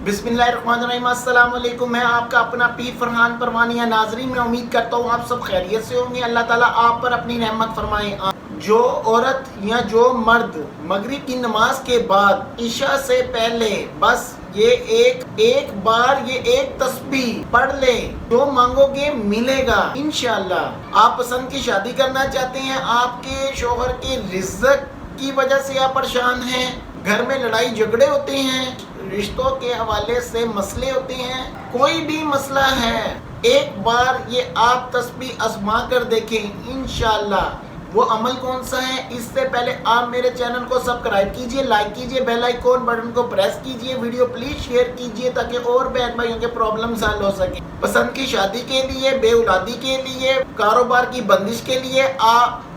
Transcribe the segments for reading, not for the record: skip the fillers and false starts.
बिस्मिल्लाहिर्रहमानिर्रहीम, अस्सलाम वालेकुम। मैं आपका अपना पीर फरहान परवानिया। नाजरीन, मैं उम्मीद करता हूँ आप सब खैरियत से होंगे। अल्लाह ताला आप पर अपनी रहमत फरमाए। जो औरत या जो मर्द मगरिब की नमाज के बाद इशा से पहले बस ये एक बार ये एक तस्बीह पढ़ ले, जो मांगोगे मिलेगा इंशाअल्लाह। आप पसंद की शादी करना चाहते हैं, आपके शोहर के रिज़्क की वजह से आप परेशान हैं, घर में लड़ाई झगड़े होते हैं, रिश्तों के हवाले से मसले होते हैं, कोई भी मसला है, एक बार ये आप तस्बीह आजमा कर देखें इंशाअल्लाह। वो अमल कौन सा है? इससे पहले आप मेरे चैनल को सब्सक्राइब कीजिए, लाइक कीजिए, बेल आइकॉन बटन को प्रेस कीजिए, वीडियो प्लीज शेयर कीजिए ताकि और बहन भाइयों के प्रॉब्लम हल हो सके। पसंद की शादी के लिए, बेऔलादी के लिए, कारोबार की बंदिश के लिए,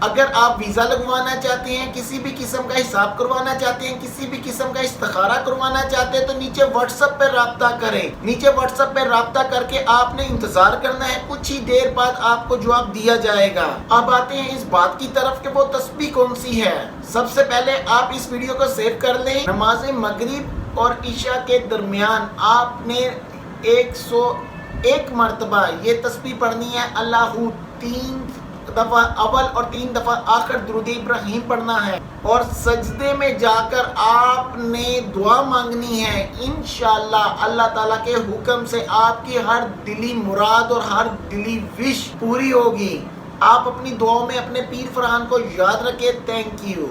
अगर आप वीज़ा लगवाना चाहते हैं, किसी भी किस्म का हिसाब करवाना चाहते हैं, किसी भी किस्म का इस्तिखारा करवाना चाहते हैं, तो नीचे व्हाट्सएप पर राब्ता करें। नीचे व्हाट्सएप पर राब्ता करके आपने इंतजार करना है, कुछ ही देर बाद आपको जवाब दिया जाएगा। अब आते हैं इस बात की तरफ कि वो तस्बीह कौन सी है। सबसे पहले आप इस वीडियो को सेव कर लें। नमाज मगरिब और इशा के दरमियान आपने 101 मरतबा ये तस्बीह पढ़नी है। अल्लाहू 3 दफा अव्वल और 3 दफा आखिर दुरूद इब्राहिम पढ़ना है, और सजदे में जाकर आपने दुआ मांगनी है। इंशाअल्लाह अल्लाह ताला के हुक्म से आपकी हर दिली मुराद और हर दिली विश पूरी होगी। आप अपनी दुआओं में अपने पीर फरहान को याद रखें। Thank you.